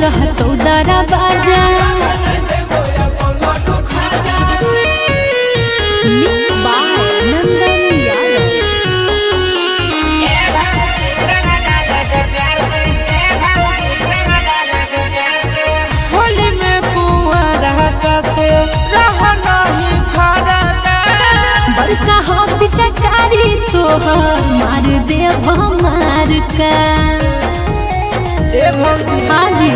रहतो दारा बाजा होली में कुआं से रहना ही बड़का हो पिचकारी तोहर मार देव मार का ए भौजी हाँ जी